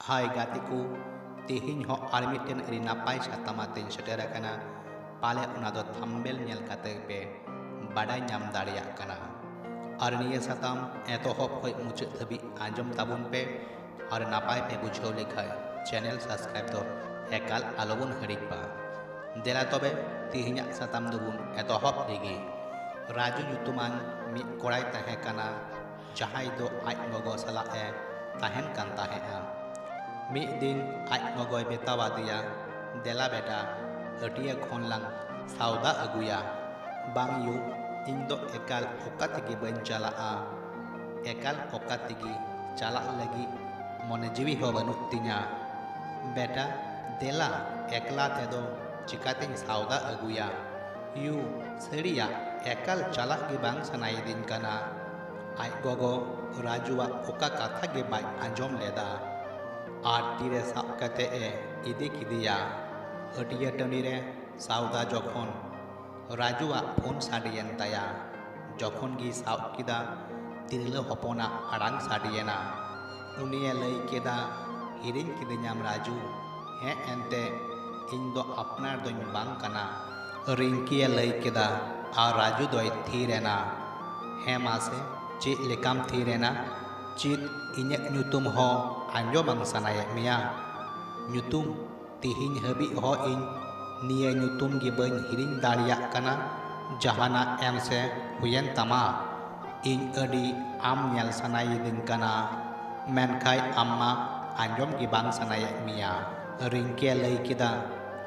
Hai gatiku, tihiñ ho ar miten ri napai satamateñ seterakana pale ona do thumbnail nyel kate pe badai nyam daᱲᱮᱭᱟᱜ kana ar niya satam etohop khoj muchad dhabi anjom tabun pe ar napai pe bujhaw lekhai channel subscribe do ekal alobon hirik ba dela tobe tihiñak satam dobun etohop legi raju nyutuman mi korai tahe kana jahai do aj gogo sala e tahen kan tahea Mid din aj ngogoi metawadia dela beta hatia khon lang sauda aguya bang yu ᱤᱧ ᱫᱚ ᱮᱠᱟᱞ ᱚᱠᱟ ᱛᱮᱜᱮ ᱵᱟᱹᱧ ᱪᱟᱞᱟᱜᱼᱟ ᱮᱠᱟᱞ ᱚᱠᱟ ᱛᱮᱜᱮ ᱪᱟᱞᱟᱜ ᱞᱟᱹᱜᱤᱫ ᱢᱚᱱᱮ ᱡᱤᱣᱤ ᱦᱚᱸ ᱵᱟᱹᱱᱩᱜ ᱛᱤᱧᱟ ᱵᱮᱴᱟ ᱫᱮᱞᱟ ᱮᱠᱞᱟ ᱛᱮᱫᱚ ᱪᱤᱠᱟᱹᱛᱤᱧ ᱥᱟᱣᱫᱟ ᱟᱹᱜᱩᱭᱟ ᱭᱩ ᱥᱟᱹᱨᱤᱭᱟᱜ ᱮᱠᱟᱞ ᱪᱟᱞᱟᱜ ᱜᱮ ᱵᱟᱝ ᱥᱟᱱᱟᱭᱮᱫᱤᱧ ᱠᱟᱱᱟ ᱟᱡ ᱜᱚᱜᱚ ᱨᱟᱡᱩᱣᱟᱜ ᱚᱠᱟ ᱠᱟᱛᱷᱟ ᱜᱮ ᱵᱟᱭ ᱟᱸᱡᱚᱢ ᱞᱮᱫᱟ ᱟᱨ ᱛᱤᱨᱮ ᱥᱟᱵ ᱠᱟᱛᱮ ᱮ ᱤᱫᱤ ᱠᱮᱫᱮᱭᱟ ᱦᱟᱹᱴᱭᱟᱹ ᱴᱟᱺᱰᱤ ᱨᱮ ᱥᱟᱣᱫᱟ ᱡᱚᱠᱷᱚᱱ ᱨᱟᱡᱩᱣᱟᱜ ᱯᱷᱳᱱ ᱥᱟᱰᱮᱭᱮᱱ ᱛᱟᱭᱟ ᱡᱚᱠᱷᱚᱱ ᱜᱮ ᱥᱟᱵ ᱠᱮᱫᱟ ᱛᱤᱨᱞᱟᱹ ᱦᱚᱯᱚᱱᱟᱜ ᱟᱲᱟᱝ ᱥᱟᱰᱮᱭᱮᱱᱟ ᱩᱱᱤᱭ ᱞᱟᱹᱭ ᱠᱮᱫᱟ ᱦᱤᱲᱤᱧ ᱠᱤᱫᱤᱧᱟᱢ ᱨᱟᱡᱩ ᱦᱮᱸ ᱮᱱᱛᱮ ᱤᱧ ᱫᱚ ᱟᱯᱱᱟᱨ ᱫᱚᱧ ᱵᱟᱝ ᱠᱟᱱᱟ ᱨᱤᱝᱠᱤᱭ ᱞᱟᱹᱭ ᱠᱮᱫᱟ ᱟᱨ ᱨᱟᱡᱩ ᱫᱚᱭ ᱛᱷᱤᱨᱮᱱᱟ ᱦᱮᱸ ᱢᱟᱥᱮ ᱪᱮᱫ ᱞᱮᱠᱟᱢ ᱛᱷᱤᱨᱮᱱᱟ ᱪᱮᱫ ᱤᱧᱟᱹᱜ ᱧᱩᱛᱩᱢ ᱦᱚᱸ ᱟᱸᱡᱚᱢ ᱵᱟᱝ ᱥᱟᱱᱟᱭᱮᱫ ᱢᱮᱭᱟ ᱧᱩᱛᱩᱢ ᱛᱤᱦᱤᱧ ᱦᱟᱹᱵᱤᱡ ᱦᱚᱸ ᱤᱧ ᱱᱤᱭᱟᱹ ᱧᱩᱛᱩᱢ ᱜᱮ ᱵᱟᱹᱧ ᱦᱤᱲᱤᱧ ᱫᱟᱲᱮᱭᱟᱜ ᱠᱟᱱᱟ ᱡᱟᱦᱟᱱᱟᱜ ᱮᱢ ᱥᱮ ᱦᱩᱭᱮᱱ ᱛᱟᱢᱟ ᱤᱧ ᱟᱹᱰᱤ ᱟᱢ ᱧᱮᱞ ᱥᱟᱱᱟᱭᱤᱫᱤᱧ ᱠᱟᱱᱟ ᱢᱮᱱᱠᱷᱟᱡ ᱟᱢ ᱢᱟ ᱟᱸᱡᱚᱢ ᱜᱮ ᱵᱟᱝ ᱥᱟᱱᱟᱭᱮᱫ ᱢᱮᱭᱟ ᱨᱤᱝᱠᱤ ᱞᱟᱹᱭ ᱠᱮᱫᱟ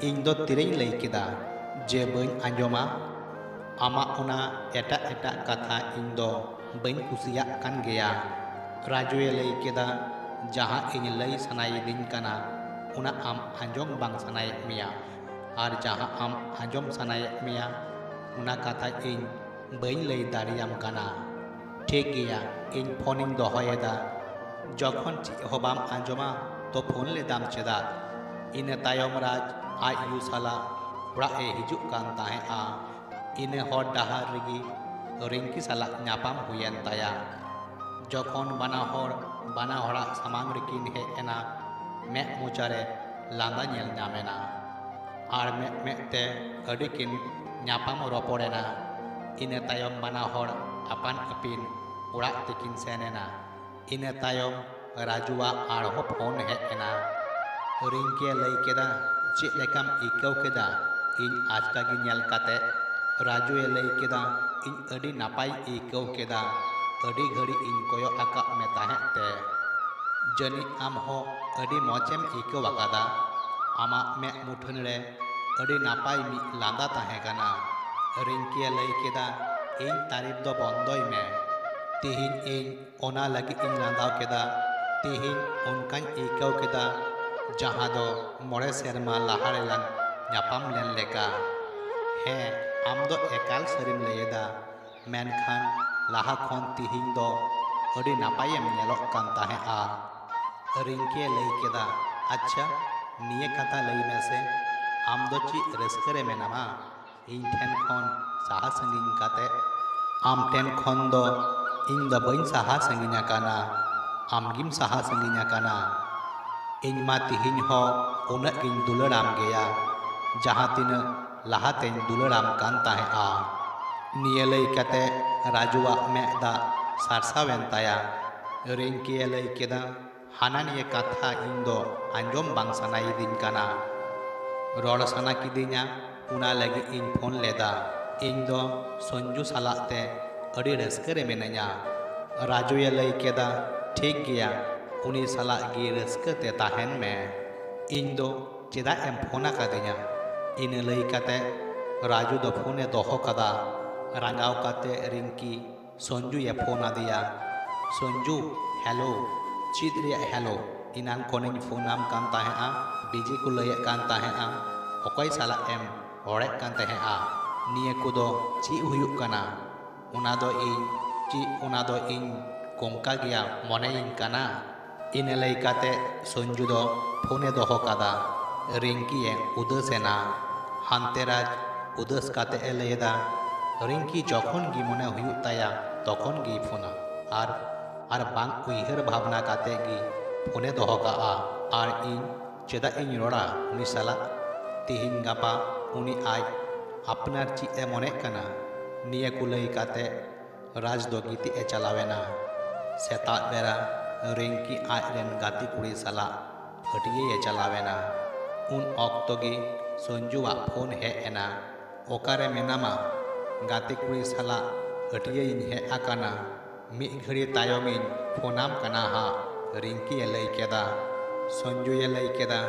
ᱤᱧ ᱫᱚ ᱛᱤᱨᱮᱧ ᱞᱟᱹᱭ ᱠᱮᱫᱟ ᱡᱮ ᱵᱟᱹᱧ ᱟᱸᱡᱚᱢᱟ ᱟᱢᱟᱜ ᱚᱱᱟ ᱮᱴᱟᱜ ᱠᱟᱛᱷᱟ ᱤᱧ ᱫᱚ ᱵᱟᱹᱧ ᱠᱩᱥᱤᱭᱟᱜ ᱠᱟᱱ ᱜᱮᱭᱟ ᱨᱟᱡᱩᱭ ᱞᱟᱹᱭ ᱠᱮᱫᱟ ᱡᱟᱦᱟᱸ ᱤᱧ ᱞᱟᱹᱭ ᱥᱟᱱᱟᱭᱤᱫᱤᱧ ᱠᱟᱱᱟ ᱚᱱᱟ ᱟᱢ ᱟᱸᱡᱚᱢ ᱵᱟᱝ ᱥᱟᱱᱟᱭᱮᱫ ᱢᱮᱭᱟ ᱟᱨ ᱡᱟᱦᱟᱸ ᱟᱢ ᱟᱸᱡᱚᱢ ᱥᱟᱱᱟᱭᱮᱫ ᱢᱮᱭᱟ ᱚᱱᱟ ᱠᱟᱛᱷᱟ ᱤᱧ ᱵᱟᱹᱧ ᱞᱟᱹᱭ ᱫᱟᱲᱮᱭᱟᱢ ᱠᱟᱱᱟ ᱴᱷᱤᱠ ᱜᱮᱭᱟ ᱤᱧ ᱯᱷᱳᱱᱤᱧ ᱫᱚᱦᱚᱭᱮᱫᱟ ᱡᱚᱠᱷᱚᱱ ᱪᱮᱫ ᱦᱚᱸ ᱵᱟᱢ ᱟᱸᱡᱚᱢᱟ ᱛᱚ ᱯᱷᱳᱱ ᱞᱮᱫᱟᱢ ᱪᱮᱫᱟᱜ ᱤᱱᱟᱹ ᱛᱟᱭᱚᱢ ᱨᱟᱡᱽ ᱟᱡ ᱭᱩ ᱥᱟᱞᱟᱜ ᱚᱲᱟᱜ ᱮ ᱦᱤᱡᱩᱜ ᱠᱟᱱ ᱛᱟᱦᱮᱸᱜᱼᱟ ᱤᱱᱟᱹ ᱦᱚᱨ ᱰᱟᱦᱟᱨ ᱨᱮᱜᱮ ᱨᱤᱝᱠᱤ ᱥᱟᱞᱟᱜ ᱧᱟᱯᱟᱢ ᱦᱩᱭᱮᱱ ᱛᱟᱭᱟ ᱡᱚᱠᱷᱚᱱ ᱵᱟᱱᱟ ᱦᱚᱲᱟᱜ ᱥᱟᱢᱟᱝ ᱨᱮᱠᱤᱱ ᱦᱮᱡ ᱮᱱᱟ ᱢᱮᱫ ᱢᱚᱪᱟᱨᱮ ᱞᱟᱸᱫᱟ ᱧᱮᱞ ᱧᱟᱢᱮᱱᱟ ᱟᱨ ᱢᱮᱫ ᱛᱮ ᱟᱹᱰᱤ ᱠᱤᱱ ᱧᱟᱯᱟᱢ ᱨᱚᱯᱚᱲᱮᱱᱟ ᱤᱱᱟᱹ ᱛᱟᱭᱚᱢ ᱵᱟᱱᱟ ᱦᱚᱲ ᱟᱯᱟᱱ ᱟᱹᱯᱤᱱ ᱚᱲᱟᱜ ᱛᱮᱠᱤᱱ ᱥᱮᱱ ᱮᱱᱟ ᱤᱱᱟᱹ ᱛᱟᱭᱚᱢ ᱨᱟᱡᱩᱣᱟᱜ ᱟᱨᱦᱚᱸ ᱯᱷᱳᱱ ᱦᱮᱡ ᱮᱱᱟ ᱨᱤᱝᱠᱤ ᱞᱟᱹᱭ ᱠᱮᱫᱟ ᱪᱮᱫ ᱞᱮᱠᱟᱢ ᱟᱹᱭᱠᱟᱹᱣ ᱠᱮᱫᱟ ᱤᱧ ᱟᱪᱠᱟ ᱜᱮ ᱧᱮᱞ ᱠᱟᱛᱮ ᱨᱟᱡᱩᱭ ᱞᱟᱹᱭ ᱠᱮᱫᱟ ᱤᱧ ᱟᱹᱰᱤ ᱱᱟᱯᱟᱭ ᱟᱹᱭᱠᱟᱹᱣ ᱠᱮᱫᱟ ᱟᱹᱰᱤ ᱜᱷᱟᱹᱲᱤᱡ ᱤᱧ ᱠᱚᱭᱚᱜ ᱟᱠᱟᱫ ᱢᱮ ᱛᱟᱦᱮᱸᱫ ᱛᱮ ᱡᱟᱹᱱᱤᱡ ᱟᱢ ᱦᱚᱸ ᱟᱹᱰᱤ ᱢᱚᱡᱮᱢ ᱟᱹᱭᱠᱟᱹᱣ ᱟᱠᱟᱫᱟ ᱟᱢᱟᱜ ᱢᱮᱫ ᱢᱩᱴᱷᱟᱹᱱ ᱨᱮ ᱟᱹᱰᱤ ᱱᱟᱯᱟᱭ ᱢᱤᱫ ᱞᱟᱸᱫᱟ ᱛᱟᱦᱮᱸ ᱠᱟᱱᱟ ᱨᱤᱝᱠᱤ ᱞᱟᱹᱭ ᱠᱮᱫᱟ ᱤᱧ ᱛᱟᱹᱨᱤᱯ ᱫᱚ ᱵᱚᱱᱫᱚᱭ ᱢᱮ ᱛᱤᱦᱤᱧ ᱤᱧ ᱚᱱᱟ ᱞᱟᱹᱜᱤᱫ ᱤᱧ ᱞᱟᱸᱫᱟᱣ ᱠᱮᱫᱟ ᱛᱤᱦᱤᱧ ᱚᱱᱠᱟᱧ ᱟᱹᱭᱠᱟᱹᱣ ᱠᱮᱫᱟ ᱡᱟᱦᱟᱸ ᱫᱚ 9 ᱥᱮᱨᱢᱟ ᱞᱟᱦᱟ ᱨᱮᱞᱟᱝ ᱧᱟᱯᱟᱢ ᱞᱮᱱ ᱞᱮᱠᱟ ᱦᱮᱸ ᱟᱢ ᱫᱚ ᱮᱠᱟᱞ ᱥᱟᱹᱨᱤᱢ ᱞᱟᱹᱭᱮᱫᱟ ᱢᱮᱱᱠᱷᱟᱱ ᱞᱟᱦᱟ ᱠᱷᱚᱱ ᱛᱤᱦᱤᱧ ᱫᱚ ᱟᱹᱰᱤ ᱱᱟᱯᱟᱭᱮᱢ ᱧᱮᱞᱚᱜ ᱠᱟᱱ ᱛᱟᱦᱮᱸᱜᱼᱟ ᱨᱤᱝᱠᱤ ᱞᱟᱹᱭ ᱠᱮᱫᱟ ᱟᱪᱪᱷᱟ ᱱᱤᱭᱟᱹ ᱠᱟᱛᱷᱟ ᱞᱟᱹᱭ ᱢᱮᱥᱮ ᱟᱢ ᱫᱚ ᱪᱮᱫ ᱨᱟᱹᱥᱠᱟᱹ ᱨᱮ ᱢᱮᱱᱟᱢᱟ ᱤᱧ ᱴᱷᱮᱱ ᱠᱷᱚᱱ ᱥᱟᱦᱟ ᱥᱟᱺᱜᱤᱧ ᱠᱟᱛᱮ ᱟᱢ ᱴᱷᱮᱱ ᱠᱷᱚᱱ ᱫᱚ ᱤᱧ ᱫᱚ ᱵᱟᱹᱧ ᱥᱟᱦᱟ ᱥᱟᱺᱜᱤᱧ ᱟᱠᱟᱱᱟ ᱟᱢᱜᱮᱢ ᱥᱟᱦᱟ ᱥᱟᱺᱜᱤᱧ ᱟᱠᱟᱱᱟ ᱤᱧ ᱢᱟ ᱛᱤᱦᱤᱧ ᱦᱚᱸ ᱩᱱᱟᱹᱜ ᱜᱤᱧ ᱫᱩᱞᱟᱹᱲᱟᱢ ᱜᱮᱭᱟ ᱡᱟᱦᱟᱸ ᱛᱤᱱᱟᱹᱜ ᱞᱟᱦᱟᱛᱮᱧ ᱫᱩᱞᱟᱹᱲᱟᱢ ᱠᱟᱱ ᱛᱟᱦᱮᱸᱜᱼᱟ ᱱᱤᱭᱟᱹ ᱞᱟᱹᱭ ᱠᱟᱛᱮ ᱨᱟᱡᱩᱣᱟᱜ ᱢᱮᱫ ᱫᱟᱜ ᱥᱟᱨᱥᱟᱣᱮᱱ ᱛᱟᱭᱟ ᱨᱤᱝᱠᱤ ᱞᱟᱹᱭ ᱠᱮᱫᱟ ᱦᱟᱱᱟ ᱱᱤᱭᱟᱹ ᱠᱟᱛᱷᱟ ᱤᱧ ᱫᱚ ᱟᱸᱡᱚᱢ ᱵᱟᱝ ᱥᱟᱱᱟᱭᱤᱫᱤᱧ ᱠᱟᱱᱟ ᱨᱚᱲ ᱥᱟᱱᱟ ᱠᱤᱫᱤᱧᱟ ᱚᱱᱟ ᱞᱟᱹᱜᱤᱫ ᱤᱧ ᱯᱷᱳᱱ ᱞᱮᱫᱟ ᱤᱧ ᱫᱚ ᱥᱚᱧᱡᱩ ᱥᱟᱞᱟᱜ ᱛᱮ ᱟᱹᱰᱤ ᱨᱟᱹᱥᱠᱟᱹ ᱨᱮ ᱢᱤᱱᱟᱹᱧᱟ ᱨᱟᱡᱩᱭ ᱞᱟᱹᱭ ᱠᱮᱫᱟ ᱴᱷᱤᱠ ᱜᱮᱭᱟ ᱩᱱᱤ ᱥᱟᱞᱟᱜ ᱜᱮ ᱨᱟᱹᱥᱠᱟᱹ ᱛᱮ ᱛᱟᱦᱮᱱ ᱢᱮ ᱤᱧ ᱫᱚ ᱪᱮᱫᱟᱜ ᱮᱢ ᱯᱷᱳᱱ ᱟᱠᱟᱫᱤᱧᱟ ᱤᱱᱟᱹ ᱞᱟᱹᱭ ᱠᱟᱛᱮ ᱨᱟᱡᱩ ᱫᱚ ᱯᱷᱳᱱᱮ ᱫᱚᱦᱚ ᱠᱟᱫᱟ ᱨᱟᱸᱜᱟᱣ ᱠᱟᱛᱮ ᱨᱤᱝᱠᱤ ᱥᱚᱧᱡᱩᱭ ᱯᱷᱳᱱ ᱟᱫᱮᱭᱟ ᱥᱚᱧᱡᱩ ᱦᱮᱞᱳ ᱪᱮᱫ ᱨᱮᱭᱟᱜ ᱦᱮᱞᱳ ᱤᱱᱟᱝ ᱠᱷᱚᱱᱤᱧ ᱯᱷᱳᱱᱟᱢ ᱠᱟᱱ ᱛᱟᱦᱮᱸᱜᱼᱟ ᱵᱤᱡᱤ ᱠᱚ ᱞᱟᱹᱭᱮᱫ ᱠᱟᱱ ᱛᱟᱦᱮᱸᱜᱼᱟ ᱚᱠᱚᱭ ᱥᱟᱞᱟᱜ ᱮᱢ ᱨᱚᱲᱮᱫ ᱠᱟᱱ ᱛᱟᱦᱮᱸᱜᱼᱟ ᱱᱤᱭᱟᱹ ᱠᱚᱫᱚ ᱪᱮᱫ ᱦᱩᱭᱩᱜ ᱠᱟᱱᱟ ᱚᱱᱟ ᱫᱚ ᱤᱧ ᱠᱚᱝᱠᱟ ᱜᱮᱭᱟ ᱢᱚᱱᱮᱭᱤᱧ ᱠᱟᱱᱟ ᱤᱱᱟᱹ ᱞᱟᱹᱭ ᱠᱟᱛᱮ ᱥᱚᱧᱡᱩ ᱫᱚ ᱯᱷᱳᱱᱮ ᱫᱚᱦᱚ ᱠᱟᱫᱟ ᱨᱤᱝᱠᱤᱭ ᱩᱫᱟᱹᱥᱮᱱᱟ ᱦᱟᱱᱛᱮ ᱨᱟᱡᱽ ᱩᱫᱟᱹᱥ ᱠᱟᱛᱮ ᱮ ᱞᱟᱹᱭᱫᱟ ᱨᱤᱝᱠᱤ ᱡᱚᱠᱷᱚᱱ ᱜᱮ ᱢᱚᱱᱮ ᱦᱩᱭᱩᱜ ᱛᱟᱭᱟ ᱛᱚᱠᱷᱚᱱ ᱜᱮᱭ ᱯᱷᱳᱱᱟ ᱟᱨ ᱵᱟᱝ ᱩᱭᱦᱟᱹᱨ ᱵᱷᱟᱵᱽᱱᱟ ᱠᱟᱛᱮ ᱜᱮ ᱯᱷᱳᱱᱮ ᱫᱚᱦᱚ ᱠᱟᱜᱼᱟ ᱟᱨ ᱤᱧ ᱪᱮᱫᱟᱜ ᱤᱧ ᱨᱚᱲᱟ ᱩᱱᱤ ᱥᱟᱞᱟᱜ? ᱛᱤᱦᱤᱧ ᱜᱟᱯᱟ ᱩᱱᱤ ᱟᱡ ᱟᱯᱱᱟᱨ ᱪᱮᱫ ᱮ ᱢᱚᱱᱮᱜ ᱠᱟᱱᱟ? ᱱᱤᱭᱟᱹ ᱠᱚ ᱞᱟᱹᱭ ᱠᱟᱛᱮ ᱨᱟᱡᱽ ᱫᱚ ᱜᱤᱛᱤᱡ ᱮ ᱪᱟᱞᱟᱣᱮᱱᱟ। ᱥᱮᱛᱟᱜ ᱵᱮᱲᱟ ᱨᱤᱝᱠᱤ ᱟᱡ ᱨᱮᱱ ᱜᱟᱛᱮ ᱠᱩᱲᱤ ᱥᱟᱞᱟᱜ ᱦᱟᱹᱴᱤᱭᱟᱹᱭ ᱪᱟᱞᱟᱣᱮᱱᱟ। ᱩᱱ ᱚᱠᱛᱚ ᱜᱮ ᱥᱚᱧᱡᱩᱣᱟᱜ ᱯᱷᱳᱱ ᱦᱮᱡ ᱮᱱᱟ। ᱚᱠᱟᱨᱮ ᱢᱮᱱᱟᱢᱟ? ᱜᱟᱛᱮ ᱠᱩᱲᱤ ᱥᱟᱞᱟᱜ ᱦᱟᱹᱴᱤᱭᱟᱹᱧ ᱦᱮᱡ ᱟᱠᱟᱱᱟ, ᱢᱤᱫ ᱜᱷᱟᱹᱲᱤ ᱛᱟᱭᱚᱢᱤᱧ ᱯᱷᱳᱱᱟᱢ ᱠᱟᱱᱟ ᱦᱟᱸᱜ, ᱨᱤᱝᱠᱤᱭ ᱞᱟᱹᱭ ᱠᱮᱫᱟ। ᱥᱚᱧᱡᱩᱭ ᱞᱟᱹᱭ ᱠᱮᱫᱟ,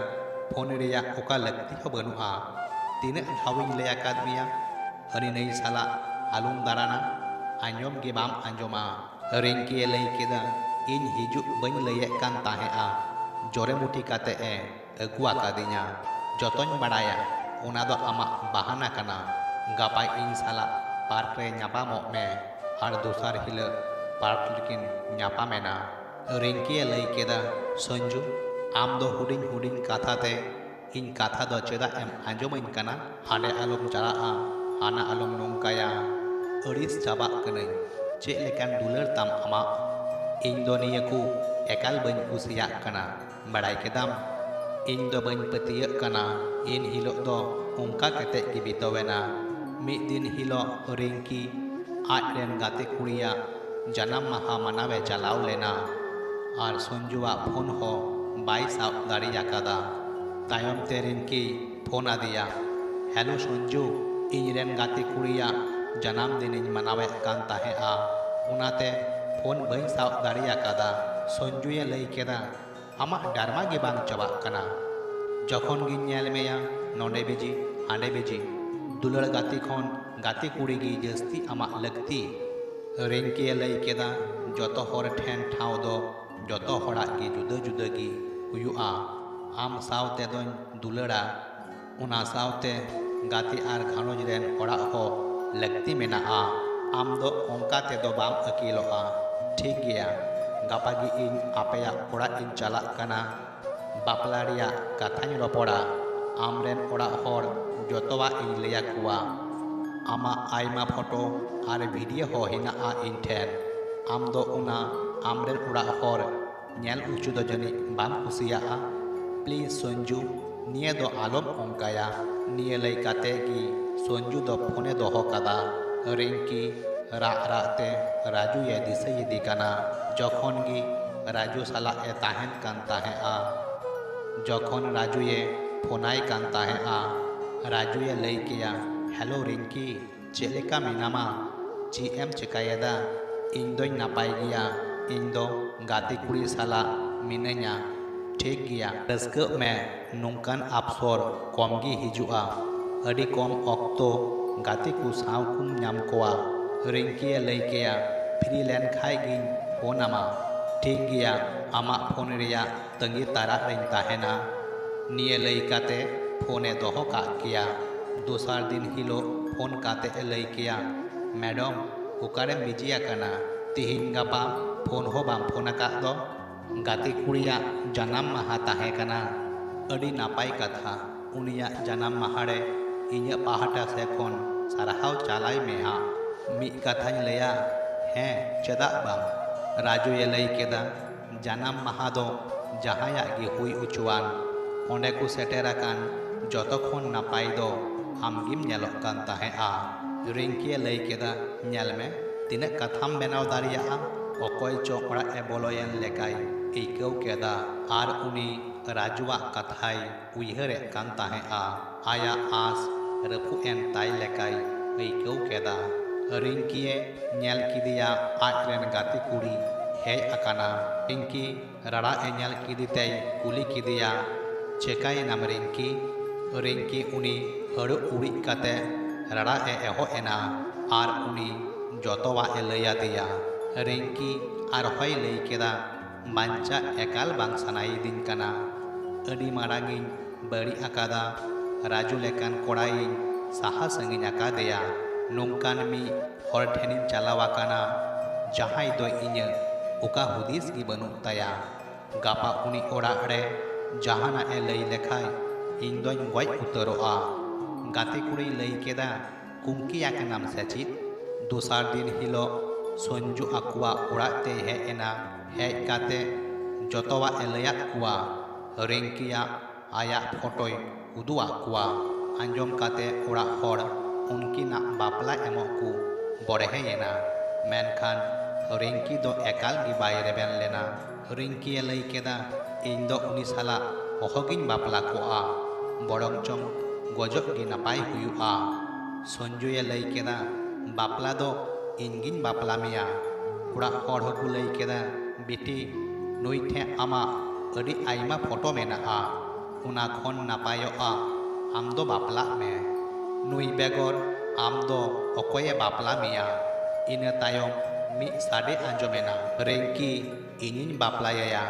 ᱯᱷᱳᱱ ᱨᱮᱭᱟᱜ ᱚᱠᱟ ᱞᱟᱹᱠᱛᱤ ᱦᱚᱸ ᱵᱟᱹᱱᱩᱜᱼᱟ। ᱛᱤᱱᱟᱹᱜ ᱫᱷᱟᱣᱤᱧ ᱞᱟᱹᱭ ᱟᱠᱟᱫ ᱢᱮᱭᱟ ᱦᱟᱹᱱᱤ ᱱᱟᱹᱭ ᱥᱟᱞᱟᱜ ᱟᱞᱚᱢ ᱫᱟᱬᱟᱱᱟ, ᱟᱸᱡᱚᱢ ᱜᱮ ᱵᱟᱢ ᱟᱸᱡᱚᱢᱟ। ᱨᱤᱝᱠᱤᱭ ᱞᱟᱹᱭ ᱠᱮᱫᱟ, ᱤᱧ ᱦᱤᱡᱩᱜ ᱵᱟᱹᱧ ᱞᱟᱹᱭᱮᱫ ᱠᱟᱱ ᱛᱟᱦᱮᱸᱜᱼᱟ, ᱡᱚᱨᱮ ᱢᱩᱴᱷᱤ ᱠᱟᱛᱮ ᱮ ᱟᱹᱜᱩ ᱟᱠᱟᱫᱤᱧᱟ। ᱡᱚᱛᱚᱧ ᱵᱟᱲᱟᱭᱟ ᱚᱱᱟ ᱫᱚ ᱟᱢᱟᱜ ᱵᱟᱦᱟᱱᱟ ᱠᱟᱱᱟ। ᱜᱟᱯᱟ ᱤᱧ ᱥᱟᱞᱟᱜ ᱯᱟᱨᱠ ᱨᱮ ᱧᱟᱯᱟᱢᱚᱜ ᱢᱮ ᱟᱨ ᱫᱚᱥᱟᱨ ᱦᱤᱞᱳᱜ ᱯᱟᱨᱠ ᱨᱮᱠᱤᱱ ᱧᱟᱯᱟᱢᱮᱱᱟ। ᱨᱤᱝᱠᱤᱭ ᱞᱟᱹᱭ ᱠᱮᱫᱟ, ᱥᱚᱧᱡᱩ, ᱟᱢ ᱫᱚ ᱦᱩᱰᱤᱧ ᱦᱩᱰᱤᱧ ᱠᱟᱛᱷᱟ ᱛᱮ ᱤᱧ ᱠᱟᱛᱷᱟ ᱫᱚ ᱪᱮᱫᱟᱜ ᱮᱢ ᱟᱸᱡᱚᱢᱟᱹᱧ ᱠᱟᱱᱟ? ᱦᱟᱸᱰᱮ ᱟᱞᱚᱢ ᱪᱟᱞᱟᱜᱼᱟ, ᱦᱟᱱᱟ ᱟᱞᱚᱢ ᱱᱚᱝᱠᱟᱭᱟ। ᱟᱹᱲᱤᱥ ᱪᱟᱵᱟᱜ ᱠᱟᱹᱱᱟᱹᱧ। ᱪᱮᱫ ᱞᱮᱠᱟᱱ ᱫᱩᱞᱟᱹᱲ ᱛᱟᱢ ᱟᱢᱟᱜ? ᱤᱧ ᱫᱚ ᱱᱤᱭᱟᱹ ᱠᱚ ᱮᱠᱟᱞ ᱵᱟᱹᱧ ᱠᱩᱥᱤᱭᱟᱜ ᱠᱟᱱᱟ, ᱵᱟᱲᱟᱭ ᱠᱮᱫᱟᱢ? ᱤᱧ ᱫᱚ ᱵᱟᱹᱧ ᱯᱟᱹᱛᱭᱟᱹᱜ ᱠᱟᱱᱟ। ᱤᱱ ᱦᱤᱞᱳᱜ ᱫᱚ ᱚᱱᱠᱟ ᱠᱟᱛᱮ ᱜᱮ ᱵᱤᱛᱟᱹᱣᱮᱱᱟ। ᱢᱤᱫ ᱫᱤᱱ ᱦᱤᱞᱳᱜ ᱨᱤᱝᱠᱤ ᱟᱡ ᱨᱮᱱ ᱜᱟᱛᱮ ᱠᱩᱲᱤᱭᱟᱜ ᱡᱟᱱᱟᱢ ᱢᱟᱦᱟ ᱢᱟᱱᱟᱣᱮ ᱪᱟᱞᱟᱣ ᱞᱮᱱᱟ ᱟᱨ ᱥᱚᱧᱡᱩᱣᱟᱜ ᱯᱷᱳᱱ ᱦᱚᱸ ᱵᱟᱭ ᱥᱟᱵ ᱫᱟᱲᱮ ᱟᱠᱟᱫᱟ। ᱛᱟᱭᱚᱢ te ᱨᱤᱝᱠᱤᱭ ᱯᱷᱳᱱ ᱟᱫᱮᱭᱟ, ᱦᱮᱞᱳ ᱥᱚᱧᱡᱩ, ᱤᱧ ᱨᱮᱱ ᱜᱟᱛᱮ ᱠᱩᱲᱤᱭᱟᱜ ᱡᱟᱱᱟᱢ ᱫᱤᱱᱤᱧ ᱢᱟᱱᱟᱣᱮᱫ ᱠᱟᱱ ᱛᱟᱦᱮᱸᱜᱼᱟ, ᱚᱱᱟᱛᱮ ᱯᱷᱳᱱ ᱵᱟᱹᱧ ᱥᱟᱵ ᱫᱟᱲᱮ ᱟᱠᱟᱫᱟ। ᱥᱚᱧᱡᱩᱭ ᱞᱟᱹᱭ ᱠᱮᱫᱟ, ᱟᱢᱟᱜ ᱰᱟᱨᱢᱟ ᱜᱮ ᱵᱟᱝ ᱪᱟᱵᱟᱜ ᱠᱟᱱᱟ। ᱡᱚᱠᱷᱚᱱ ᱜᱤᱧ ᱧᱮᱞ ᱢᱮᱭᱟ ᱱᱚᱰᱮ ᱵᱤᱡᱤ ᱦᱟᱸᱰᱮ ᱵᱤᱡᱤ, ᱫᱩᱞᱟᱹᱲ ᱜᱟᱛᱮ ᱠᱷᱚᱱ ᱜᱟᱛᱮ ᱠᱩᱲᱤ ᱜᱮ ᱡᱟᱹᱥᱛᱤ ᱟᱢᱟᱜ ᱞᱟᱹᱠᱛᱤ। ᱨᱤᱝᱠᱤᱭ ᱞᱟᱹᱭ ᱠᱮᱫᱟ, ᱡᱚᱛᱚ ᱦᱚᱲ ᱴᱷᱮᱱ ᱴᱷᱟᱶ ᱫᱚ ᱡᱚᱛᱚ ᱦᱚᱲᱟᱜ ᱜᱮ ᱡᱩᱫᱟᱹ ᱡᱩᱫᱟᱹ ᱜᱮ ᱦᱩᱭᱩᱜᱼᱟ। ᱟᱢ ᱥᱟᱶ ᱛᱮᱫᱚᱧ ᱫᱩᱞᱟᱹᱲᱟ, ᱚᱱᱟ ᱥᱟᱶᱛᱮ ᱜᱟᱛᱮ ᱟᱨ ᱜᱷᱟᱨᱚᱸᱡᱽ ᱨᱮᱱ ᱦᱚᱲᱟᱜ ᱦᱚᱸ ᱞᱟᱹᱠᱛᱤ ᱢᱮᱱᱟᱜᱼᱟ। ᱟᱢ ᱫᱚ ᱚᱱᱠᱟ ᱛᱮᱫᱚ ᱵᱟᱢ ᱟᱹᱠᱤᱞᱚᱜᱼᱟ। ᱴᱷᱤᱠ ᱜᱮᱭᱟ, ᱜᱟᱯᱟ ᱜᱮ ᱤᱧ ᱟᱯᱮᱭᱟᱜ ᱚᱲᱟᱜ ᱤᱧ ᱪᱟᱞᱟᱜ ᱠᱟᱱᱟ। ᱵᱟᱯᱞᱟ ᱨᱮᱭᱟᱜ ᱠᱟᱛᱷᱟᱧ ᱨᱚᱯᱚᱲᱟ। ᱟᱢᱨᱮᱱ ᱚᱲᱟᱜ ᱦᱚᱲ ᱡᱚᱛᱚᱣᱟᱜ ᱤᱧ ᱞᱟᱹᱭ ᱟᱠᱚᱣᱟ। ᱟᱢᱟᱜ ᱟᱭᱢᱟ ᱯᱷᱳᱴᱳ ᱟᱨ ᱵᱷᱤᱰᱤᱭᱳ ᱦᱚᱸ ᱦᱮᱱᱟᱜᱼᱟ ᱤᱧ ᱴᱷᱮᱱ। ᱟᱢ ᱫᱚ ᱚᱱᱟ ᱟᱢᱨᱮᱱ ᱚᱲᱟᱜ ᱦᱚᱲ ᱧᱮᱞ ᱦᱚᱪᱚ ᱫᱚ ᱡᱟᱹᱱᱤᱡ ᱵᱟᱢ ᱠᱩᱥᱤᱭᱟᱜᱼᱟ। ᱯᱞᱤᱡ ᱥᱚᱧᱡᱩ, ᱱᱤᱭᱟᱹ ᱫᱚ ᱟᱞᱚᱢ ᱚᱱᱠᱟᱭᱟ। ᱱᱤᱭᱟᱹ ᱞᱟᱹᱭ ᱠᱟᱛᱮ ᱜᱮ ᱥᱚᱧᱡᱩ ᱫᱚ ᱯᱷᱳᱱᱮ ᱫᱚᱦᱚ ᱠᱟᱫᱟ। ᱨᱤᱝᱠᱤ ᱨᱟᱜ ᱨᱟᱜ ᱛᱮ ᱨᱟᱡᱩᱭ ᱫᱤᱥᱟᱹᱭᱮᱫᱮ ᱠᱟᱱᱟ। ᱡᱚᱠᱷᱚᱱ ᱜᱮ ᱨᱟᱡᱩ ᱥᱟᱞᱟᱜ ᱮ ᱛᱟᱦᱮᱱ ᱠᱟᱱ ᱛᱟᱦᱮᱸᱜᱼᱟ, ᱡᱚᱠᱷᱚᱱ ᱨᱟᱡᱩᱭ ᱯᱷᱳᱱᱟᱭ ᱠᱟᱱ ᱛᱟᱦᱮᱸᱜᱼᱟ, ᱨᱟᱡᱩᱭ ᱞᱟᱹᱭ ᱠᱮᱭᱟ, ᱦᱮᱞᱳ ᱨᱤᱝᱠᱤ, ᱪᱮᱫ ᱞᱮᱠᱟ ᱢᱮᱱᱟᱢᱟ? ᱪᱮᱫ ᱮᱢ ᱪᱮᱠᱟᱭᱮᱫᱟ? ᱤᱧ ᱫᱚᱧ ᱱᱟᱯᱟᱭ ᱜᱮᱭᱟ। ᱤᱧ ᱫᱚ ᱜᱟᱛᱮ ᱠᱩᱲᱤ ᱥᱟᱞᱟᱜ ᱢᱤᱱᱟᱹᱧᱟ। ᱴᱷᱤᱠ ᱜᱮᱭᱟ, ᱨᱟᱹᱥᱠᱟᱹᱜ ᱢᱮ। ᱱᱚᱝᱠᱟᱱ ᱚᱯᱥᱚᱨ ᱠᱚᱢ ᱜᱮ ᱦᱤᱡᱩᱜᱼᱟ। ᱟᱹᱰᱤ ᱠᱚᱢ ᱚᱠᱛᱚ ᱜᱟᱛᱮ ᱠᱚ ᱥᱟᱶ ᱠᱚᱢ ᱧᱟᱢ ᱠᱚᱣᱟ। ᱨᱤᱝᱠᱤᱭ ᱞᱟᱹᱭ ᱠᱮᱭᱟ, ᱯᱷᱨᱤ ᱞᱮᱱ ᱠᱷᱟᱡ ᱜᱤᱧ ᱯᱷᱳᱱ ᱟᱢᱟ। ᱴᱷᱤᱠ ᱜᱮᱭᱟ, ᱟᱢᱟᱜ ᱯᱷᱳᱱ ᱨᱮᱭᱟᱜ ᱛᱟᱺᱜᱤ ᱛᱟᱲᱟᱜ ᱨᱤᱧ ᱛᱟᱦᱮᱱᱟ। ᱱᱤᱭᱟᱹ ᱞᱟᱹᱭ ᱠᱟᱛᱮ ᱯᱷᱳᱱᱮ ᱫᱚᱦᱚ ᱠᱟᱜ ᱠᱮᱭᱟ। ᱫᱚᱥᱟᱨ ᱫᱤᱱ ᱦᱤᱞᱳᱜ ᱯᱷᱳᱱ ᱠᱟᱛᱮ ᱮ ᱞᱟᱹᱭ ᱠᱮᱭᱟ, ᱢᱮᱰᱟᱢ, ᱚᱠᱟᱨᱮᱢ ᱵᱤᱡᱤ ᱟᱠᱟᱱᱟ? ᱛᱤᱦᱤᱧ ᱜᱟᱯᱟ ᱯᱷᱳᱱ ᱦᱚᱸ ᱵᱟᱢ ᱯᱷᱳᱱ ᱟᱠᱟᱫ ᱫᱚ? ᱜᱟᱛᱮ ᱠᱩᱲᱤᱭᱟᱜ ᱡᱟᱱᱟᱢ ᱢᱟᱦᱟ ᱛᱟᱦᱮᱸ ᱠᱟᱱᱟ। ᱟᱹᱰᱤ ᱱᱟᱯᱟᱭ ᱠᱟᱛᱷᱟ। ᱩᱱᱤᱭᱟᱜ ᱡᱟᱱᱟᱢ ᱢᱟᱦᱟ ᱨᱮ ᱤᱧᱟᱹᱜ ᱯᱟᱦᱴᱟ ᱥᱮᱫ ᱠᱷᱚᱱ ᱥᱟᱨᱦᱟᱣ ᱪᱟᱞᱟᱭ ᱢᱮ ᱦᱟᱸᱜ। ᱢᱤᱫ ᱠᱟᱛᱷᱟᱧ ᱞᱟᱹᱭᱟ, ᱦᱮᱸ ᱪᱮᱫᱟᱜ ᱵᱟᱝ? ᱨᱟᱡᱩᱭ ᱞᱟᱹᱭ ᱠᱮᱫᱟ, ᱡᱟᱱᱟᱢ ᱢᱟᱦᱟ ᱫᱚ ᱡᱟᱦᱟᱸᱭᱟᱜ ᱜᱮ ᱦᱩᱭ ᱚᱪᱚᱣᱟᱱ, ᱚᱸᱰᱮ ᱠᱚ ᱥᱮᱴᱮᱨ 아간 ᱡᱚᱛᱚ ᱠᱷᱚᱱ ᱱᱟᱯᱟᱭ ᱫᱚ ᱟᱢᱜᱮᱢ ᱧᱮᱞᱚᱜ ᱠᱟᱱ ᱛᱟᱦᱮᱸᱜᱼᱟ। ᱨᱤᱝᱠᱤᱭ ᱞᱟᱹᱭ ᱠᱮᱫᱟ, ᱧᱮᱞ ᱢᱮ ᱛᱤᱱᱟᱹᱜ ᱠᱟᱛᱷᱟᱢ ᱵᱮᱱᱟᱣ ᱫᱟᱲᱮᱭᱟᱜᱼᱟ। ᱚᱠᱚᱭ ᱪᱚ ᱚᱲᱟᱜ ᱮ ᱵᱚᱞᱚᱭᱮᱱ ᱞᱮᱠᱟᱭ ᱟᱹᱭᱠᱟᱹᱣ ᱠᱮᱫᱟ ᱟᱨ ᱩᱱᱤ ᱨᱟᱡᱩᱣᱟᱜ ᱠᱟᱛᱷᱟᱭ ᱩᱭᱦᱟᱹᱨᱮᱫ ᱠᱟᱱ ᱛᱟᱦᱮᱸᱜᱼᱟ। ᱟᱭᱟᱜ ᱟᱸᱥ ᱨᱟᱹᱯᱩᱫ ᱮᱱ ᱛᱟᱭ ᱞᱮᱠᱟᱭ ᱟᱹᱭᱠᱟᱹᱣ ᱠᱮᱫᱟ। ᱨᱤᱝᱠᱤᱭ ᱧᱮᱞ ᱠᱮᱫᱮᱭᱟ ᱟᱡ ᱨᱮᱱ ᱜᱟᱛᱮ ᱠᱩᱲᱤ ᱦᱮᱡ ᱟᱠᱟᱱᱟ। ᱨᱤᱝᱠᱤ ᱨᱟᱲᱟᱜ ᱮ ᱧᱮᱞ ᱠᱮᱫᱮ ᱛᱮᱭ ᱠᱩᱞᱤ ᱠᱮᱫᱮᱭᱟ, ᱪᱮᱠᱟᱭᱮᱱᱟᱢ ᱨᱤᱝᱠᱤ? ᱨᱤᱝᱠᱤ ᱩᱱᱤ ᱦᱟᱹᱲᱩᱵ ᱩᱨᱤᱡ ᱠᱟᱛᱮ ᱨᱟᱲᱟᱜ ᱮ ᱮᱦᱚᱵ ᱮᱱᱟ ᱟᱨ ᱩᱱᱤ ᱡᱚᱛᱚᱣᱟᱜ ᱮ ᱞᱟᱹᱭ ᱟᱫᱮᱭᱟ। ᱨᱤᱝᱠᱤ ᱟᱨᱦᱚᱸᱭ ᱞᱟᱹᱭ ᱠᱮᱫᱟ, ᱵᱟᱧᱪᱟᱜ ᱮᱠᱟᱞ ᱵᱟᱝ ᱥᱟᱱᱟᱭᱤᱫᱤᱧ ᱠᱟᱱᱟ। ᱟᱹᱰᱤ ᱢᱟᱨᱟᱝᱤᱧ ᱵᱟᱹᱲᱤᱡ ᱟᱠᱟᱫᱟ। ᱨᱟᱡᱩ ᱞᱮᱠᱟᱱ ᱠᱚᱲᱟᱭᱤᱧ ᱥᱟᱦᱟ ᱥᱟᱺᱜᱤᱧ ᱟᱠᱟᱫᱮᱭᱟ। ᱱᱚᱝᱠᱟᱱ ᱢᱤᱫ ᱦᱚᱲ ᱴᱷᱮᱱᱤᱧ ᱪᱟᱞᱟᱣ ᱟᱠᱟᱱᱟ ᱡᱟᱦᱟᱸᱭ ᱫᱚ ᱤᱧᱟᱹᱜ ᱚᱠᱟ ᱦᱩᱫᱤᱥ ᱜᱮ ᱵᱟᱹᱱᱩᱜ ᱛᱟᱭᱟ। ᱜᱟᱯᱟ ᱩᱱᱤ ᱚᱲᱟᱜ ᱨᱮ ᱡᱟᱦᱟᱱᱟᱜ ᱮ ᱞᱟᱹᱭ ᱞᱮᱠᱷᱟᱡ ᱤᱧ ᱫᱚᱧ ᱜᱚᱡ ᱩᱛᱟᱹᱨᱚᱜᱼᱟ। ᱜᱟᱛᱮ ᱠᱩᱲᱤᱭ ᱞᱟᱹᱭ ᱠᱮᱫᱟ, ᱠᱩᱝᱠᱤ ᱟᱠᱟᱱᱟᱢ ᱥᱮ ᱪᱮᱫ? ᱫᱚᱥᱟᱨ ᱫᱤᱱ ᱦᱤᱞᱳᱜ ᱥᱚᱧᱡᱩ ᱟᱠᱚᱣᱟᱜ ᱚᱲᱟᱜ ᱛᱮᱭ ᱦᱮᱡ ᱮᱱᱟ। ᱦᱮᱡ ᱠᱟᱛᱮ jotowa elayat kuwa ringkia ayak photoi udua kuwa anjom kate orak hor unkina bapla emok ku boreheyena menkhan ringki do ekal gi bai reben lena ringki lay keda ᱤᱧ ᱫᱚ ᱩᱱᱤ ᱥᱟᱞᱟᱜ ᱚᱦᱚᱜᱤᱧ ᱵᱟᱯᱞᱟ ᱠᱚᱜᱼᱟ ᱵᱚᱨᱚᱝ ᱪᱚᱝ ᱜᱚᱡᱚᱜ ᱜᱮ ᱱᱟᱯᱟᱭ ᱦᱩᱭᱩᱜᱼᱟ ᱥᱚᱧᱡᱚᱭᱮ ᱞᱟᱹᱭ ᱠᱮᱫᱟ ᱵᱟᱯᱞᱟ ᱫᱚ ᱤᱧᱜᱤᱧ ᱵᱟᱯᱞᱟ ᱢᱮᱭᱟ ᱚᱲᱟᱜ ᱦᱚᱲ ᱦᱚᱸᱠᱚ ᱞᱟᱹᱭ ᱠᱮᱫᱟ ᱵᱤᱴᱤ ᱱᱩᱭ ᱴᱷᱮᱱ ᱟᱢᱟᱜ ᱟᱹᱰᱤ ᱟᱭᱢᱟ ᱯᱷᱳᱴᱳ ᱢᱮᱱᱟᱜᱼᱟ ᱚᱱᱟ ᱠᱷᱚᱱ ᱱᱟᱯᱟᱭᱚᱜᱼᱟ ᱟᱢ ᱫᱚ ᱵᱟᱯᱞᱟᱜ ᱢᱮ ᱱᱩᱭ ᱵᱮᱜᱚᱨ ᱟᱢ ᱫᱚ ᱚᱠᱚᱭᱮ ᱵᱟᱯᱞᱟ ᱢᱮᱭᱟ ᱤᱱᱟᱹ ᱛᱟᱭᱚᱢ ᱢᱤᱫ ᱥᱟᱰᱮ ᱟᱸᱡᱚᱢᱮᱱᱟ ᱨᱤᱝᱠᱤ ᱤᱧᱤᱧ ᱵᱟᱯᱞᱟᱭᱮᱭᱟ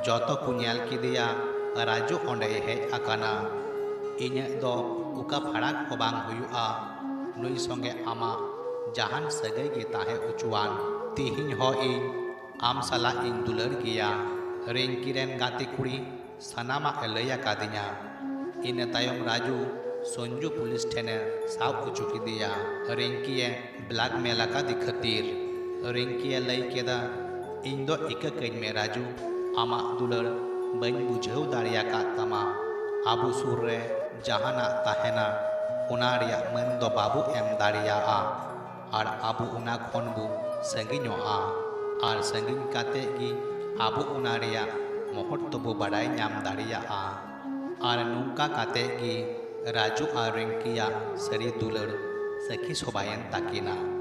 joto ku nyel kideya raju onde hej akana inyak do uka pharak ho bang huyu'a nui songe ama jahan sagai ge tahe uchuan tihin ho ᱤᱧ am sala ᱤᱧ dular giya ringki ren gate kuri sanama elaya kadinya ina tayom raju sonju pulis thene saw uchu kideya ringki e blackmail akadi khatir ringki e lay keda ᱤᱧ ᱫᱚ ᱤᱠᱟᱹ ᱠᱟᱹᱧ ᱢᱮ ᱨᱟᱡᱩ ᱟᱢᱟᱜ ᱫᱩᱞᱟᱹᱲ ᱵᱟᱹᱧ ᱵᱩᱡᱷᱟᱹᱣ ᱫᱟᱲᱮᱭᱟᱠᱟᱫ ᱛᱟᱢᱟ ᱟᱵᱚ ᱥᱩᱨ ᱨᱮ ᱡᱟᱦᱟᱱᱟᱜ ᱛᱟᱦᱮᱱᱟ ᱚᱱᱟ ᱨᱮᱭᱟᱜ ᱢᱟᱹᱱ ᱫᱚ ᱵᱟᱵᱚ ᱮᱢ ᱫᱟᱲᱮᱭᱟᱜᱼᱟ ᱟᱨ ᱟᱵᱚ ᱚᱱᱟ ᱠᱷᱚᱱ ᱵᱚ ᱥᱟᱺᱜᱤᱧᱚᱜᱼᱟ ᱟᱨ ᱥᱟᱺᱜᱤᱧ ᱠᱟᱛᱮ ᱜᱮ ᱟᱵᱚ ᱚᱱᱟ ᱨᱮᱭᱟᱜ ᱢᱚᱦᱚᱛ ᱫᱚᱵᱚ ᱵᱟᱰᱟᱭ ᱧᱟᱢ ᱫᱟᱲᱮᱭᱟᱜᱼᱟ ᱟᱨ ᱱᱚᱝᱠᱟ ᱠᱟᱛᱮ ᱜᱮ ᱨᱟᱡᱩ ᱟᱨ ᱨᱤᱝᱠᱤᱭᱟᱜ ᱥᱟᱹᱨᱤ ᱫᱩᱞᱟᱹᱲ ᱥᱟᱹᱠᱷᱤ ᱥᱚᱵᱷᱟᱭᱮᱱ ᱛᱟᱹᱠᱤᱱᱟ